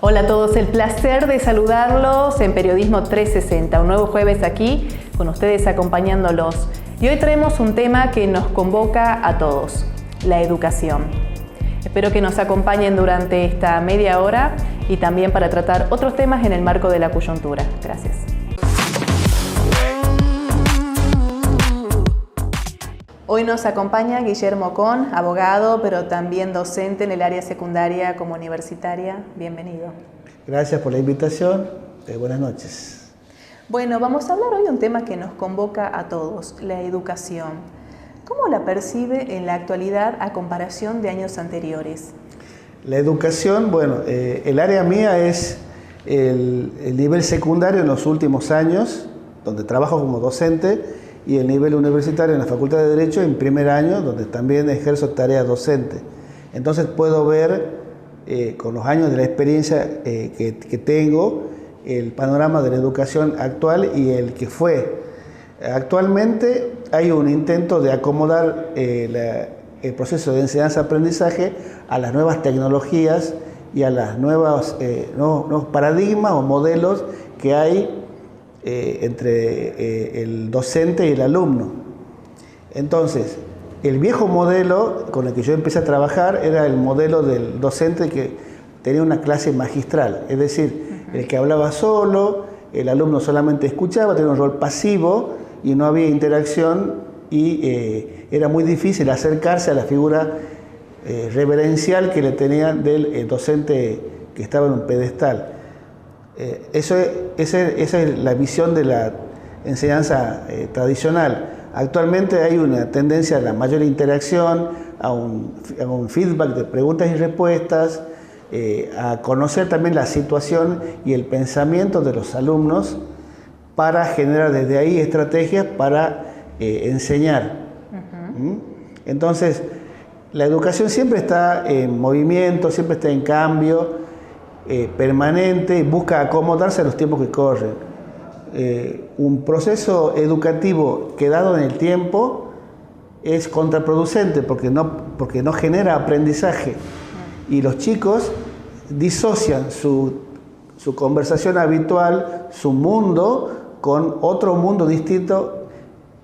Hola a todos, el placer de saludarlos en Periodismo 360, un nuevo jueves aquí con ustedes acompañándolos. Y hoy traemos un tema que nos convoca a todos, la educación. Espero que nos acompañen durante esta media hora y también para tratar otros temas en el marco de la coyuntura. Gracias. Hoy nos acompaña Guillermo Con, abogado, pero también docente en el área secundaria como universitaria. Bienvenido. Gracias por la invitación. Buenas noches. Bueno, vamos a hablar hoy de un tema que nos convoca a todos, la educación. ¿Cómo la percibe en la actualidad a comparación de años anteriores? La educación, bueno, el área mía es el nivel secundario en los últimos años, donde trabajo como docente, y el nivel universitario en la Facultad de Derecho en primer año, donde también ejerzo tarea docente. Entonces puedo ver con los años de la experiencia que tengo el panorama de la educación actual y el que fue. Actualmente hay un intento de acomodar el proceso de enseñanza-aprendizaje a las nuevas tecnologías y a las nuevos paradigmas o modelos que hay entre el docente y el alumno. Entonces, el viejo modelo con el que yo empecé a trabajar era el modelo del docente que tenía una clase magistral, es decir, el que hablaba solo, el alumno solamente escuchaba, tenía un rol pasivo y no había interacción y era muy difícil acercarse a la figura reverencial que le tenía del docente que estaba en un pedestal. Esa es la visión de la enseñanza tradicional. Actualmente hay una tendencia a la mayor interacción, a un feedback de preguntas y respuestas, a conocer también la situación y el pensamiento de los alumnos para generar desde ahí estrategias para enseñar. Entonces, la educación siempre está en movimiento, siempre está en cambio, permanente, busca acomodarse a los tiempos que corren. Un proceso educativo quedado en el tiempo es contraproducente porque no genera aprendizaje y los chicos disocian su conversación habitual, su mundo, con otro mundo distinto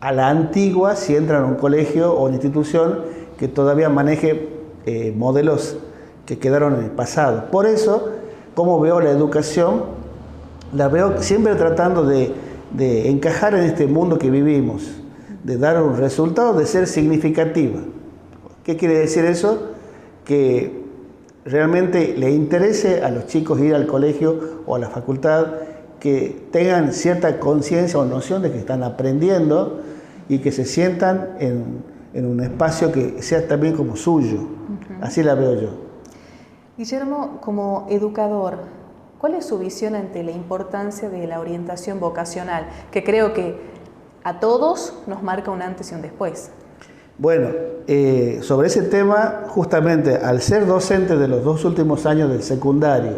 a la antigua si entran a un colegio o una institución que todavía maneje modelos que quedaron en el pasado. Por eso, ¿cómo veo la educación? La veo siempre tratando de encajar en este mundo que vivimos, de dar un resultado, de ser significativa. ¿Qué quiere decir eso? Que realmente le interese a los chicos ir al colegio o a la facultad, que tengan cierta conciencia o noción de que están aprendiendo y que se sientan en un espacio que sea también como suyo. Así la veo yo. Guillermo, como educador, ¿cuál es su visión ante la importancia de la orientación vocacional? Que creo que a todos nos marca un antes y un después. Bueno, sobre ese tema, justamente al ser docente de los 2 últimos años del secundario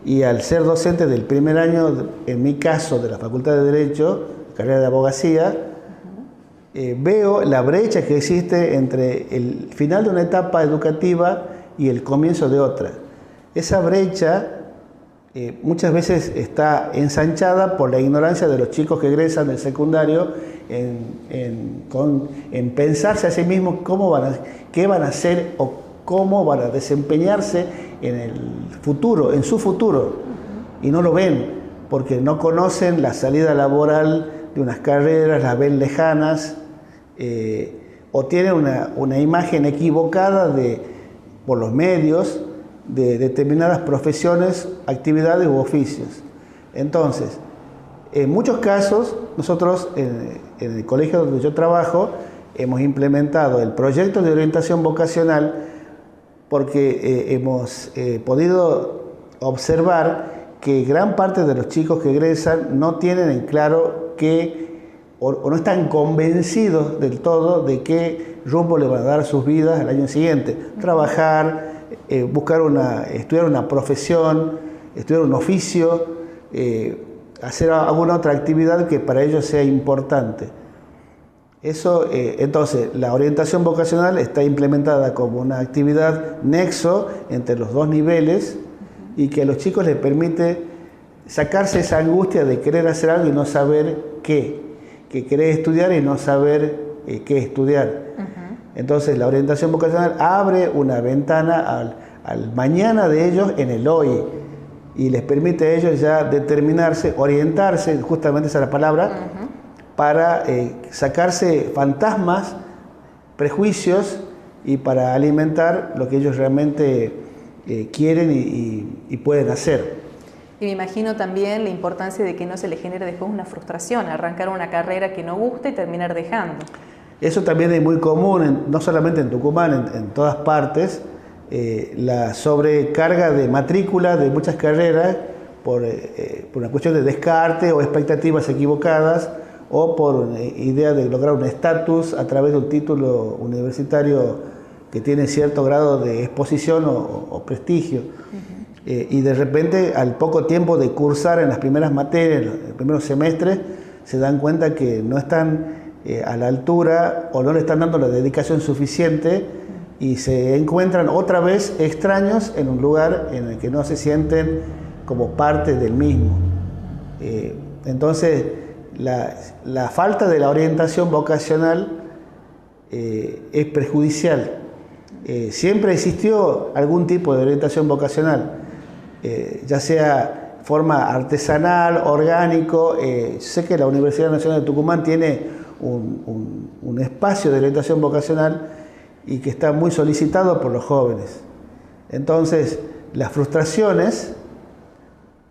y al ser docente del primer año, en mi caso, de la Facultad de Derecho, carrera de abogacía, veo la brecha que existe entre el final de una etapa educativa y el comienzo de otra. Esa brecha muchas veces está ensanchada por la ignorancia de los chicos que egresan del secundario en pensarse a sí mismos qué van a hacer o cómo van a desempeñarse en el futuro, en su futuro. Y no lo ven porque no conocen la salida laboral de unas carreras, las ven lejanas o tienen una imagen equivocada por los medios de determinadas profesiones, actividades u oficios. Entonces, en muchos casos, nosotros en el colegio donde yo trabajo hemos implementado el proyecto de orientación vocacional porque hemos podido observar que gran parte de los chicos que egresan no tienen en claro o no están convencidos del todo de qué rumbo le van a dar a sus vidas al año siguiente. Trabajar, estudiar una profesión, estudiar un oficio, hacer alguna otra actividad que para ellos sea importante. Entonces, la orientación vocacional está implementada como una actividad nexo entre los dos niveles y que a los chicos les permite sacarse esa angustia de querer hacer algo y no saber qué, que querer estudiar y no saber qué estudiar. Entonces la orientación vocacional abre una ventana al mañana de ellos en el hoy y les permite a ellos ya determinarse, orientarse, justamente esa es la palabra, para sacarse fantasmas, prejuicios y para alimentar lo que ellos realmente quieren y pueden hacer. Y me imagino también la importancia de que no se le genere después una frustración, arrancar una carrera que no gusta y terminar dejando. Eso también es muy común, no solamente en Tucumán, en todas partes, la sobrecarga de matrícula de muchas carreras por una cuestión de descarte o expectativas equivocadas o por idea de lograr un estatus a través de un título universitario que tiene cierto grado de exposición o prestigio. Y de repente, al poco tiempo de cursar en las primeras materias, en los primeros semestres, se dan cuenta que no están a la altura o no le están dando la dedicación suficiente y se encuentran otra vez extraños en un lugar en el que no se sienten como parte del mismo. Entonces, la falta de la orientación vocacional es perjudicial. Siempre existió algún tipo de orientación vocacional, ya sea forma artesanal, orgánico. Sé que la Universidad Nacional de Tucumán tiene un espacio de orientación vocacional y que está muy solicitado por los jóvenes. Entonces, las frustraciones,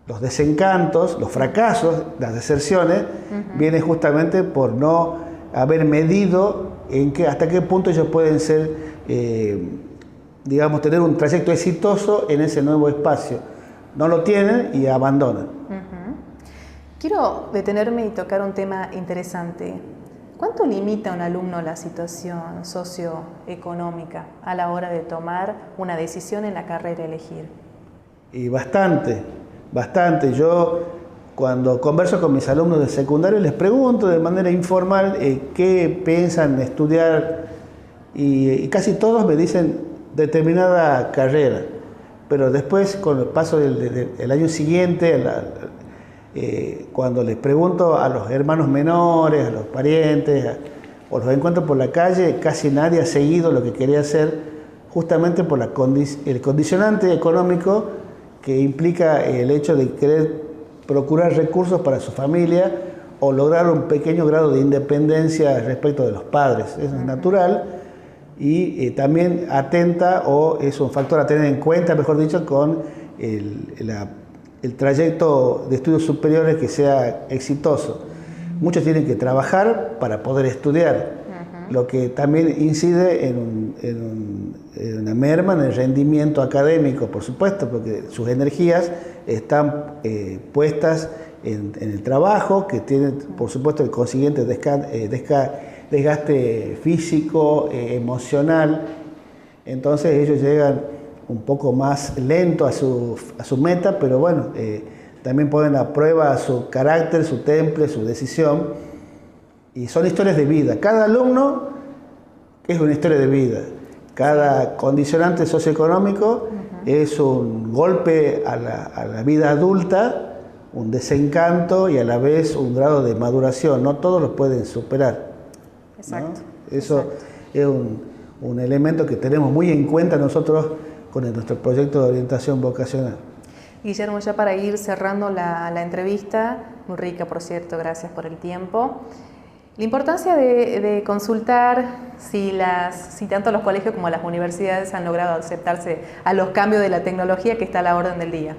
los desencantos, los fracasos, las deserciones, vienen justamente por no haber medido hasta qué punto ellos pueden ser, digamos, tener un trayecto exitoso en ese nuevo espacio. No lo tienen y abandonan. Quiero detenerme y tocar un tema interesante. ¿Cuánto limita a un alumno la situación socioeconómica a la hora de tomar una decisión en la carrera a elegir? Y bastante. Yo, cuando converso con mis alumnos de secundario, les pregunto de manera informal qué piensan estudiar y casi todos me dicen determinada carrera. Pero después, con el paso del año siguiente, cuando les pregunto a los hermanos menores, a los parientes, o los encuentro por la calle, casi nadie ha seguido lo que quería hacer, justamente por el condicionante económico que implica el hecho de querer procurar recursos para su familia o lograr un pequeño grado de independencia respecto de los padres. Eso es natural y también atenta o es un factor a tener en cuenta, mejor dicho, con el trayecto de estudios superiores que sea exitoso. Muchos tienen que trabajar para poder estudiar, lo que también incide en una merma en el rendimiento académico, por supuesto, porque sus energías están puestas en el trabajo, que tiene, por supuesto, el consiguiente desgaste físico, emocional. Entonces ellos llegan un poco más lento a su meta, pero bueno, también ponen a prueba su carácter, su temple, su decisión. Y son historias de vida. Cada alumno es una historia de vida. Cada condicionante socioeconómico es un golpe a la vida adulta, un desencanto y a la vez un grado de maduración. No todos lo pueden superar. Exacto. ¿No? Eso es un elemento que tenemos muy en cuenta nosotros con nuestro proyecto de orientación vocacional. Guillermo, ya para ir cerrando la entrevista, muy rica por cierto, gracias por el tiempo. La importancia de consultar si tanto los colegios como las universidades han logrado aceptarse a los cambios de la tecnología que está a la orden del día.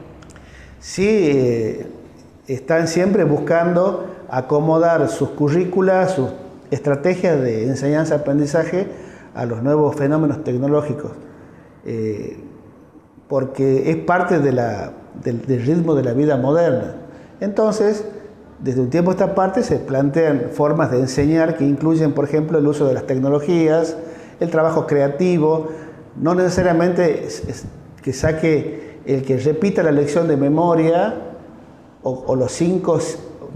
Sí, están siempre buscando acomodar sus currículas, sus estrategias de enseñanza-aprendizaje a los nuevos fenómenos tecnológicos, porque es parte del ritmo de la vida moderna. Entonces, desde un tiempo a esta parte se plantean formas de enseñar que incluyen, por ejemplo, el uso de las tecnologías, el trabajo creativo, no necesariamente que saque el que repita la lección de memoria o los 5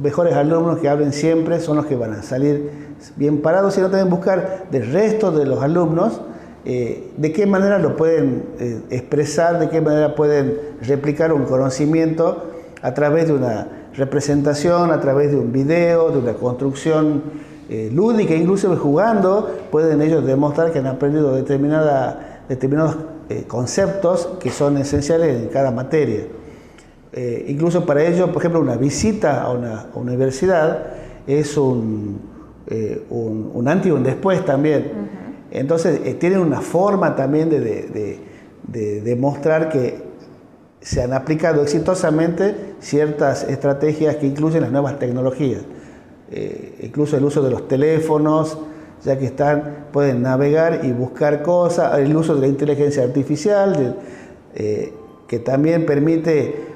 mejores alumnos que hablen siempre son los que van a salir bien parados, sino también buscar del resto de los alumnos de qué manera lo pueden expresar, de qué manera pueden replicar un conocimiento a través de una representación, a través de un video, de una construcción lúdica, incluso jugando, pueden ellos demostrar que han aprendido determinados conceptos que son esenciales en cada materia. Incluso para ellos, por ejemplo, una visita a una universidad es un antes y un después también. Entonces, tienen una forma también de demostrar que se han aplicado exitosamente ciertas estrategias que incluyen las nuevas tecnologías. Incluso el uso de los teléfonos, ya que pueden navegar y buscar cosas, el uso de la inteligencia artificial, que también permite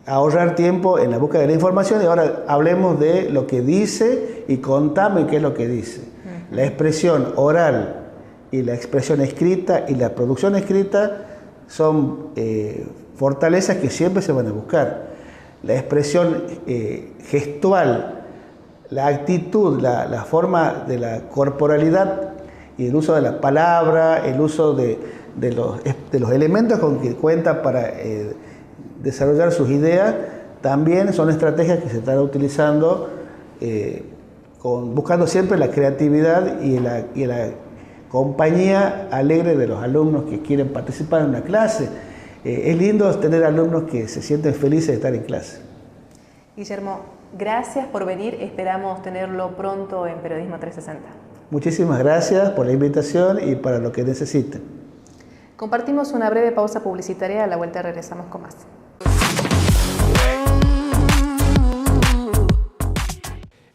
ahorrar tiempo en la búsqueda de la información. Y ahora hablemos de lo que dice y contame qué es lo que dice. La expresión oral y la expresión escrita y la producción escrita son fortalezas que siempre se van a buscar. La expresión gestual, la actitud, la forma de la corporalidad y el uso de la palabra, el uso de los elementos con que cuenta para desarrollar sus ideas, también son estrategias que se están utilizando buscando siempre la creatividad y la compañía alegre de los alumnos que quieren participar en una clase. Es lindo tener alumnos que se sienten felices de estar en clase. Guillermo, gracias por venir. Esperamos tenerlo pronto en Periodismo 360. Muchísimas gracias por la invitación y para lo que necesiten. Compartimos una breve pausa publicitaria. A la vuelta regresamos con más.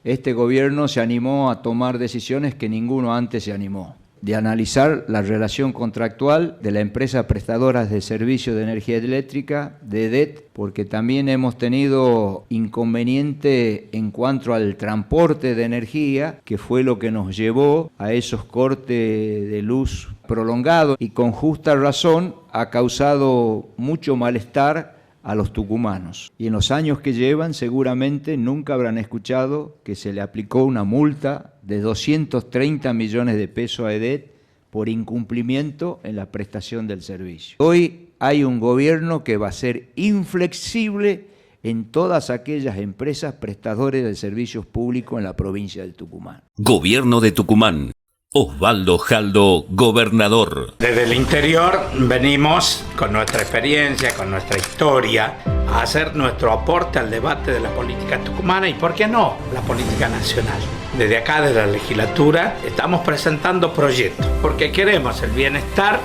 Este gobierno se animó a tomar decisiones que ninguno antes se animó, de analizar la relación contractual de la empresa prestadora de servicio de energía eléctrica, de EDET, porque también hemos tenido inconveniente en cuanto al transporte de energía, que fue lo que nos llevó a esos cortes de luz prolongados y con justa razón ha causado mucho malestar a los tucumanos. Y en los años que llevan seguramente nunca habrán escuchado que se le aplicó una multa de 230 millones de pesos a EDET por incumplimiento en la prestación del servicio. Hoy hay un gobierno que va a ser inflexible en todas aquellas empresas prestadoras de servicios públicos en la provincia de Tucumán. Gobierno de Tucumán. Osvaldo Jaldo, gobernador. Desde el interior venimos con nuestra experiencia, con nuestra historia, a hacer nuestro aporte al debate de la política tucumana y, ¿por qué no?, la política nacional. Desde acá, desde la legislatura, estamos presentando proyectos porque queremos el bienestar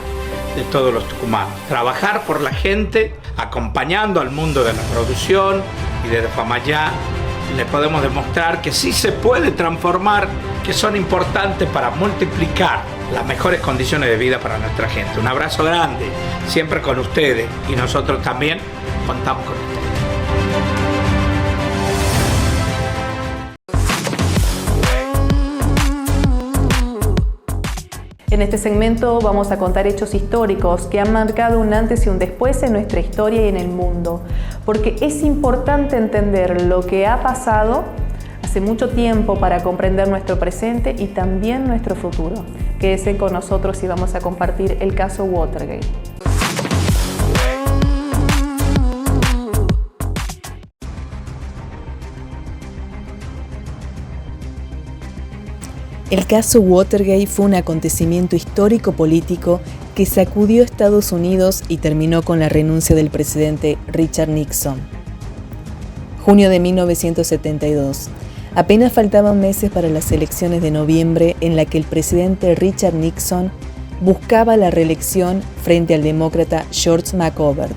de todos los tucumanos. Trabajar por la gente, acompañando al mundo de la producción y desde Famayá le podemos demostrar que sí se puede transformar, que son importantes para multiplicar las mejores condiciones de vida para nuestra gente. Un abrazo grande, siempre con ustedes y nosotros también contamos con ustedes. En este segmento vamos a contar hechos históricos que han marcado un antes y un después en nuestra historia y en el mundo, porque es importante entender lo que ha pasado hace mucho tiempo para comprender nuestro presente y también nuestro futuro. Quédense con nosotros y vamos a compartir el caso Watergate. El caso Watergate fue un acontecimiento histórico-político que sacudió a Estados Unidos y terminó con la renuncia del presidente Richard Nixon. Junio de 1972. Apenas faltaban meses para las elecciones de noviembre en la que el presidente Richard Nixon buscaba la reelección frente al demócrata George McGovern.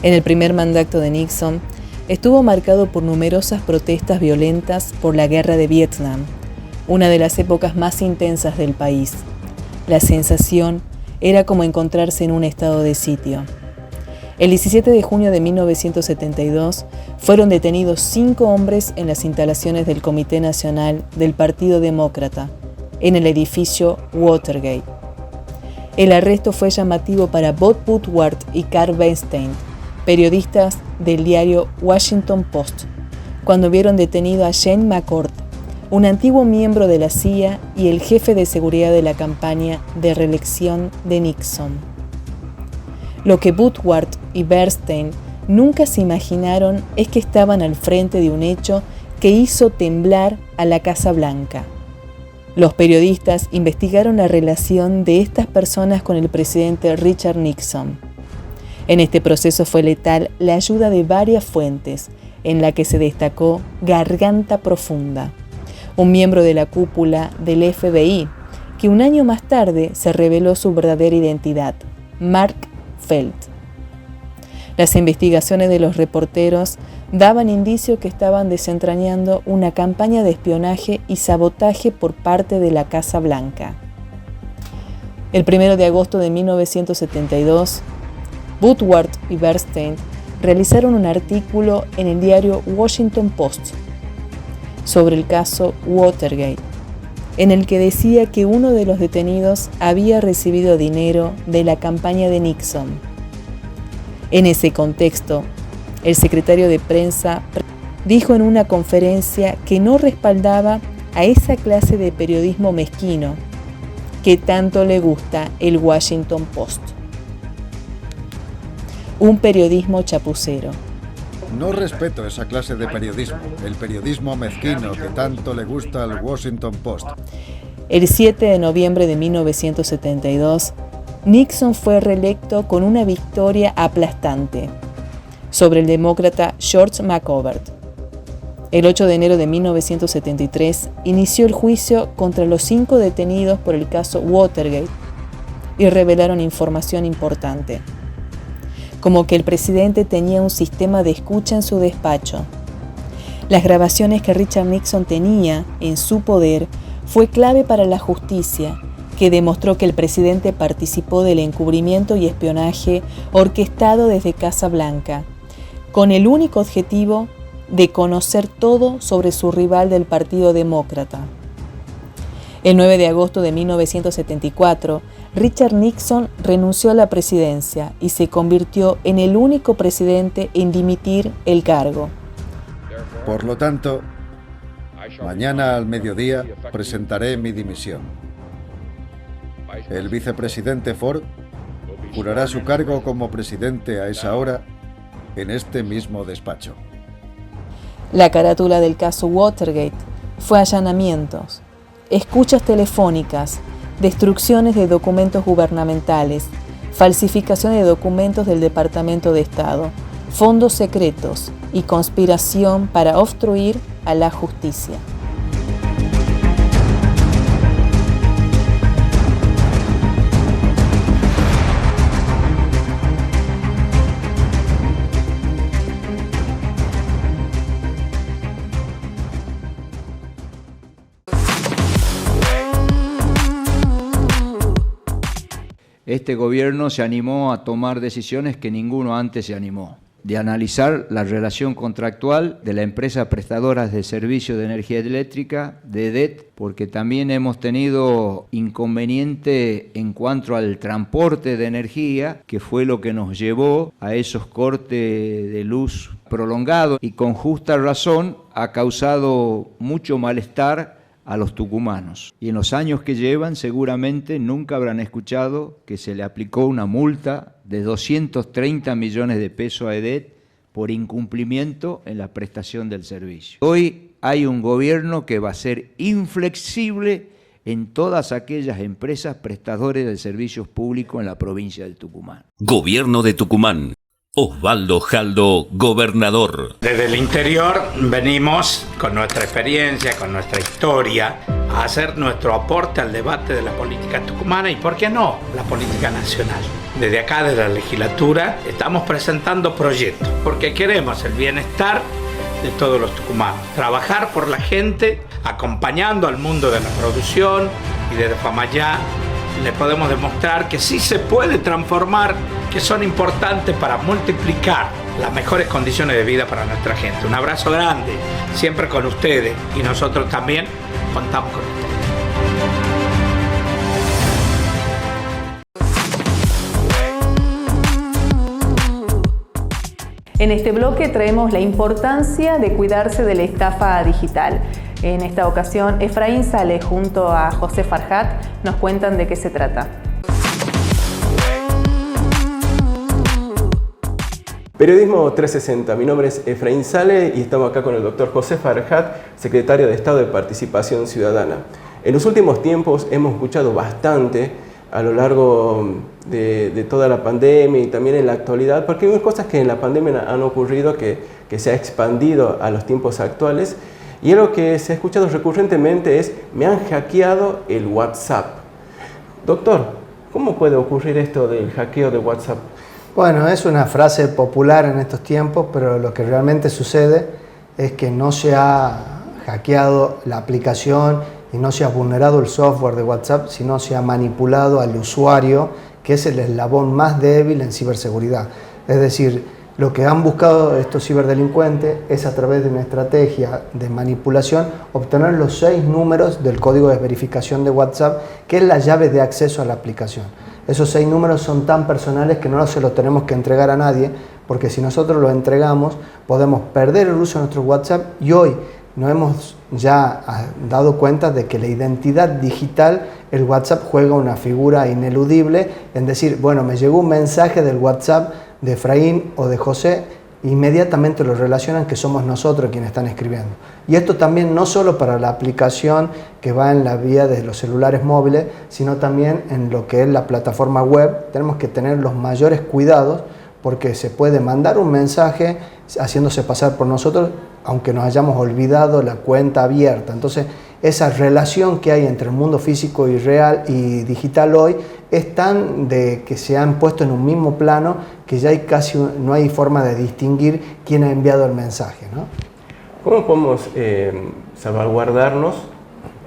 En el primer mandato de Nixon estuvo marcado por numerosas protestas violentas por la guerra de Vietnam, una de las épocas más intensas del país. La sensación era como encontrarse en un estado de sitio. El 17 de junio de 1972 fueron detenidos 5 hombres en las instalaciones del Comité Nacional del Partido Demócrata, en el edificio Watergate. El arresto fue llamativo para Bob Woodward y Carl Bernstein, periodistas del diario Washington Post, cuando vieron detenido a Jane McCord, un antiguo miembro de la CIA y el jefe de seguridad de la campaña de reelección de Nixon. Lo que Woodward y Bernstein nunca se imaginaron es que estaban al frente de un hecho que hizo temblar a la Casa Blanca. Los periodistas investigaron la relación de estas personas con el presidente Richard Nixon. En este proceso fue letal la ayuda de varias fuentes, en la que se destacó Garganta Profunda, un miembro de la cúpula del FBI, que un año más tarde se reveló su verdadera identidad, Mark Felt. Las investigaciones de los reporteros daban indicios que estaban desentrañando una campaña de espionaje y sabotaje por parte de la Casa Blanca. El 1 de agosto de 1972, Woodward y Bernstein realizaron un artículo en el diario Washington Post sobre el caso Watergate, en el que decía que uno de los detenidos había recibido dinero de la campaña de Nixon. En ese contexto, el secretario de prensa dijo en una conferencia que no respaldaba a esa clase de periodismo mezquino que tanto le gusta el Washington Post. Un periodismo chapucero. No respeto esa clase de periodismo, el periodismo mezquino que tanto le gusta al Washington Post. El 7 de noviembre de 1972, Nixon fue reelecto con una victoria aplastante sobre el demócrata George McGovern. El 8 de enero de 1973 inició el juicio contra los 5 detenidos por el caso Watergate y revelaron información importante, como que el presidente tenía un sistema de escucha en su despacho. Las grabaciones que Richard Nixon tenía en su poder fue clave para la justicia, que demostró que el presidente participó del encubrimiento y espionaje orquestado desde Casa Blanca, con el único objetivo de conocer todo sobre su rival del Partido Demócrata. El 9 de agosto de 1974, Richard Nixon renunció a la presidencia y se convirtió en el único presidente en dimitir el cargo. Por lo tanto, mañana al mediodía presentaré mi dimisión. El vicepresidente Ford jurará su cargo como presidente a esa hora en este mismo despacho. La carátula del caso Watergate fue allanamientos, escuchas telefónicas, destrucciones de documentos gubernamentales, falsificación de documentos del Departamento de Estado, fondos secretos y conspiración para obstruir a la justicia. Este gobierno se animó a tomar decisiones que ninguno antes se animó, de analizar la relación contractual de la empresa prestadora de servicio de energía eléctrica, de EDET, porque también hemos tenido inconveniente en cuanto al transporte de energía, que fue lo que nos llevó a esos cortes de luz prolongados y con justa razón ha causado mucho malestar a los tucumanos. Y en los años que llevan seguramente nunca habrán escuchado que se le aplicó una multa de 230 millones de pesos a EDET por incumplimiento en la prestación del servicio. Hoy hay un gobierno que va a ser inflexible en todas aquellas empresas prestadoras de servicios públicos en la provincia de Tucumán. Gobierno de Tucumán. Osvaldo Jaldo, gobernador. Desde el interior venimos con nuestra experiencia, con nuestra historia, a hacer nuestro aporte al debate de la política tucumana y, ¿por qué no?, la política nacional. Desde acá, desde la legislatura, estamos presentando proyectos porque queremos el bienestar de todos los tucumanos. Trabajar por la gente, acompañando al mundo de la producción, y desde Famayá le podemos demostrar que sí se puede transformar, que son importantes para multiplicar las mejores condiciones de vida para nuestra gente. Un abrazo grande, siempre con ustedes, y nosotros también contamos con ustedes. En este bloque traemos la importancia de cuidarse de la estafa digital. En esta ocasión, Efraín Sale junto a José Farhat nos cuentan de qué se trata. Periodismo 360, mi nombre es Efraín Sale y estamos acá con el doctor José Farhat, secretario de Estado de Participación Ciudadana. En los últimos tiempos hemos escuchado bastante a lo largo de toda la pandemia y también en la actualidad, porque hay cosas que en la pandemia han ocurrido que se ha expandido a los tiempos actuales, y lo que se ha escuchado recurrentemente es: me han hackeado el WhatsApp. Doctor, ¿cómo puede ocurrir esto del hackeo de WhatsApp? Bueno, es una frase popular en estos tiempos, pero lo que realmente sucede es que no se ha hackeado la aplicación y no se ha vulnerado el software de WhatsApp, sino se ha manipulado al usuario, que es el eslabón más débil en ciberseguridad. Es decir, lo que han buscado estos ciberdelincuentes es, a través de una estrategia de manipulación, obtener los 6 números del código de verificación de WhatsApp, que es la llave de acceso a la aplicación. Esos 6 números son tan personales que no se los tenemos que entregar a nadie, porque si nosotros los entregamos podemos perder el uso de nuestro WhatsApp, y hoy nos hemos ya dado cuenta de que la identidad digital, el WhatsApp juega una figura ineludible en decir: bueno, me llegó un mensaje del WhatsApp de Efraín o de José, inmediatamente lo relacionan que somos nosotros quienes están escribiendo. Y esto también no solo para la aplicación que va en la vía de los celulares móviles, sino también en lo que es la plataforma web. Tenemos que tener los mayores cuidados, porque se puede mandar un mensaje haciéndose pasar por nosotros, aunque nos hayamos olvidado la cuenta abierta. Entonces, esa relación que hay entre el mundo físico y real y digital hoy es tan de que se han puesto en un mismo plano que ya no hay forma de distinguir quién ha enviado el mensaje, ¿no? ¿Cómo podemos salvaguardarnos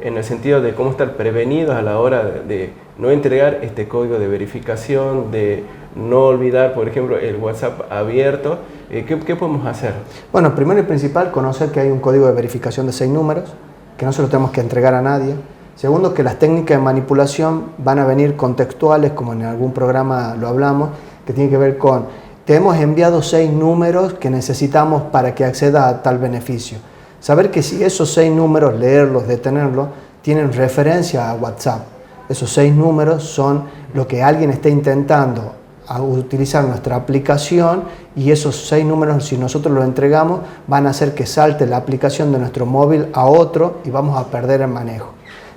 en el sentido de cómo estar prevenidos a la hora de no entregar este código de verificación, de no olvidar, por ejemplo, el WhatsApp abierto? ¿Qué podemos hacer? Bueno, primero y principal, conocer que hay un código de verificación de 6 números, que no se lo tenemos que entregar a nadie. Segundo, que las técnicas de manipulación van a venir contextuales, como en algún programa lo hablamos, que tiene que ver con: te hemos enviado 6 números que necesitamos para que acceda a tal beneficio. Saber que si esos 6 números, leerlos, detenerlos, tienen referencia a WhatsApp. Esos 6 números son lo que alguien está intentando a utilizar nuestra aplicación, y esos 6 números, si nosotros los entregamos, van a hacer que salte la aplicación de nuestro móvil a otro y vamos a perder el manejo.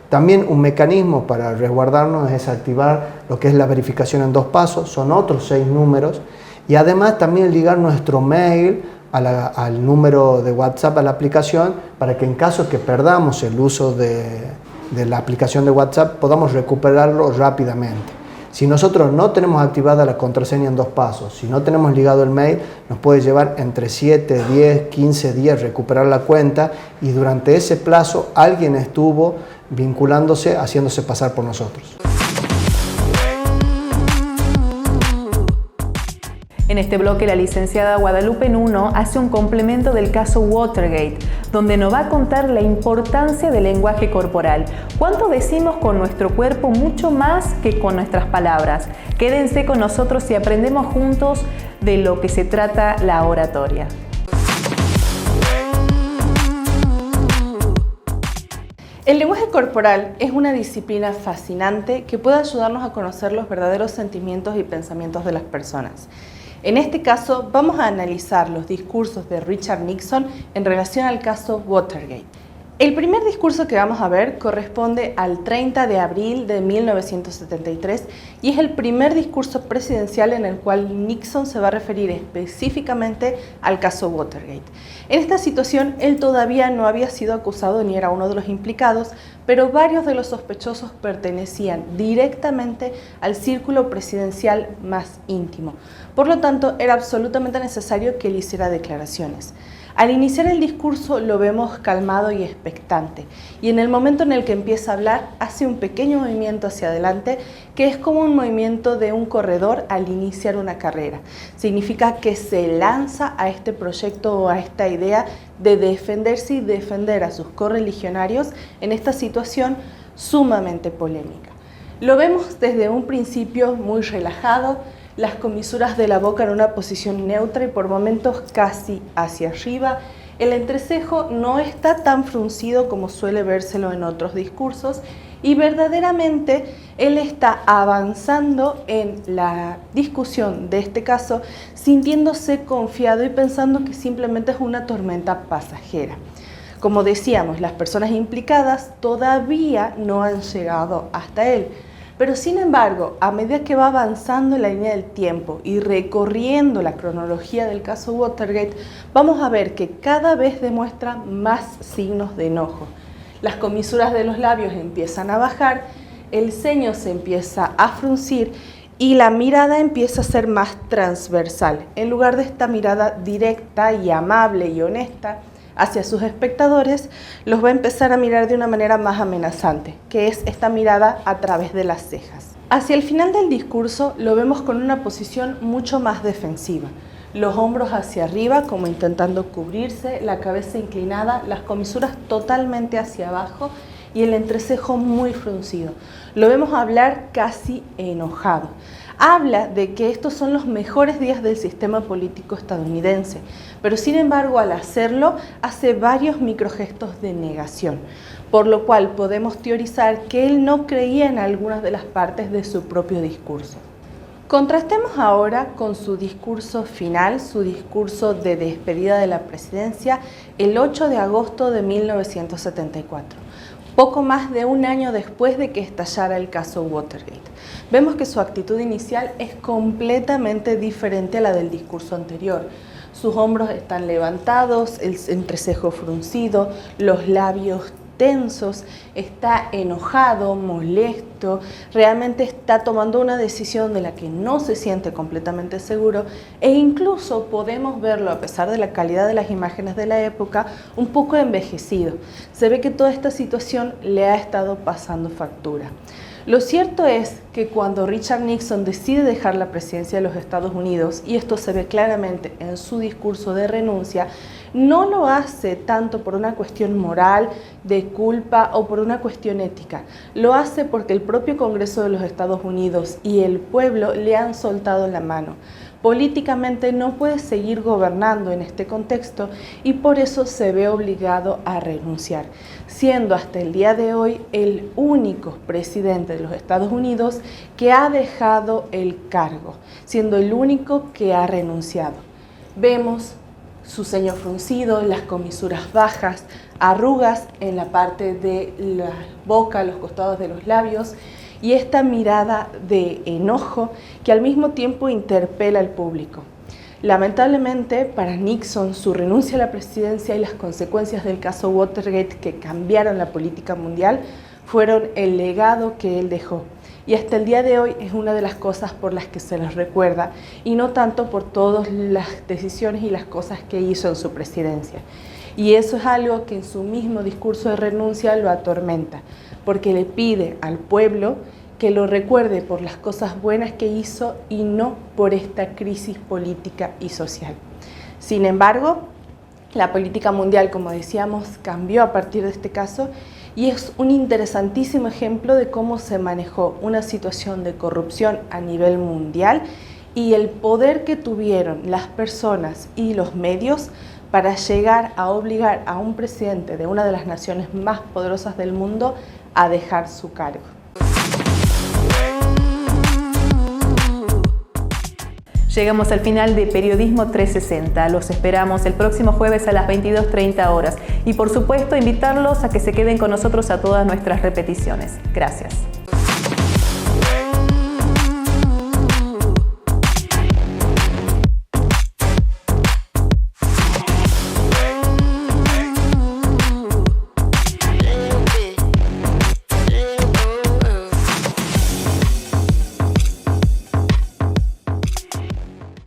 También un mecanismo para resguardarnos es activar lo que es la verificación en 2 pasos, son otros 6 números, y además también ligar nuestro mail al número de WhatsApp, a la aplicación, para que en caso que perdamos el uso de la aplicación de WhatsApp podamos recuperarlo rápidamente. Si nosotros no tenemos activada la contraseña en 2 pasos, si no tenemos ligado el mail, nos puede llevar entre 7, 10, 15 días recuperar la cuenta, y durante ese plazo alguien estuvo vinculándose, haciéndose pasar por nosotros. En este bloque, la licenciada Guadalupe Nuno hace un complemento del caso Watergate, donde nos va a contar la importancia del lenguaje corporal. ¿Cuánto decimos con nuestro cuerpo? Mucho más que con nuestras palabras. Quédense con nosotros y aprendemos juntos de lo que se trata la oratoria. El lenguaje corporal es una disciplina fascinante que puede ayudarnos a conocer los verdaderos sentimientos y pensamientos de las personas. En este caso, vamos a analizar los discursos de Richard Nixon en relación al caso Watergate. El primer discurso que vamos a ver corresponde al 30 de abril de 1973 y es el primer discurso presidencial en el cual Nixon se va a referir específicamente al caso Watergate. En esta situación, él todavía no había sido acusado ni era uno de los implicados, pero varios de los sospechosos pertenecían directamente al círculo presidencial más íntimo. Por lo tanto, era absolutamente necesario que él hiciera declaraciones. Al iniciar el discurso lo vemos calmado y expectante, y en el momento en el que empieza a hablar hace un pequeño movimiento hacia adelante que es como un movimiento de un corredor al iniciar una carrera. Significa que se lanza a este proyecto o a esta idea de defenderse y defender a sus correligionarios en esta situación sumamente polémica. Lo vemos desde un principio muy relajado, las comisuras de la boca en una posición neutra y por momentos casi hacia arriba, El entrecejo no está tan fruncido como suele vérselo en otros discursos y verdaderamente él está avanzando en la discusión de este caso sintiéndose confiado y pensando que simplemente es una tormenta pasajera. Como decíamos, las personas implicadas todavía no han llegado hasta él. Pero sin embargo, a medida que va avanzando en la línea del tiempo y recorriendo la cronología del caso Watergate, vamos a ver que cada vez demuestra más signos de enojo. Las comisuras de los labios empiezan a bajar, el ceño se empieza a fruncir y la mirada empieza a ser más transversal. En lugar de esta mirada directa y amable y honesta hacia sus espectadores, los va a empezar a mirar de una manera más amenazante, que es esta mirada a través de las cejas. Hacia el final del discurso lo vemos con una posición mucho más defensiva. Los hombros hacia arriba, como intentando cubrirse, la cabeza inclinada, las comisuras totalmente hacia abajo y el entrecejo muy fruncido. Lo vemos hablar casi enojado. Habla de que estos son los mejores días del sistema político estadounidense, pero sin embargo al hacerlo hace varios microgestos de negación, por lo cual podemos teorizar que él no creía en algunas de las partes de su propio discurso. Contrastemos ahora con su discurso final, su discurso de despedida de la presidencia, el 8 de agosto de 1974. Poco más de un año después de que estallara el caso Watergate. Vemos que su actitud inicial es completamente diferente a la del discurso anterior. Sus hombros están levantados, el entrecejo fruncido, los labios tensos, está enojado, molesto, realmente está tomando una decisión de la que no se siente completamente seguro e incluso podemos verlo, a pesar de la calidad de las imágenes de la época, un poco envejecido. Se ve que toda esta situación le ha estado pasando factura. Lo cierto es que cuando Richard Nixon decide dejar la presidencia de los Estados Unidos, y esto se ve claramente en su discurso de renuncia, no lo hace tanto por una cuestión moral, de culpa o por una cuestión ética. Lo hace porque el propio Congreso de los Estados Unidos y el pueblo le han soltado la mano. Políticamente no puede seguir gobernando en este contexto y por eso se ve obligado a renunciar, siendo hasta el día de hoy el único presidente de los Estados Unidos que ha dejado el cargo, siendo el único que ha renunciado. Vemos su ceño fruncido, las comisuras bajas, arrugas en la parte de la boca, los costados de los labios y esta mirada de enojo que al mismo tiempo interpela al público. Lamentablemente para Nixon su renuncia a la presidencia y las consecuencias del caso Watergate que cambiaron la política mundial fueron el legado que él dejó. Y hasta el día de hoy es una de las cosas por las que se les recuerda y no tanto por todas las decisiones y las cosas que hizo en su presidencia. Y eso es algo que en su mismo discurso de renuncia lo atormenta, porque le pide al pueblo que lo recuerde por las cosas buenas que hizo y no por esta crisis política y social. Sin embargo, la política mundial, como decíamos, cambió a partir de este caso y es un interesantísimo ejemplo de cómo se manejó una situación de corrupción a nivel mundial y el poder que tuvieron las personas y los medios para llegar a obligar a un presidente de una de las naciones más poderosas del mundo a dejar su cargo. Llegamos al final de Periodismo 360. Los esperamos el próximo jueves a las 22:30 horas. Y por supuesto, invitarlos a que se queden con nosotros a todas nuestras repeticiones. Gracias.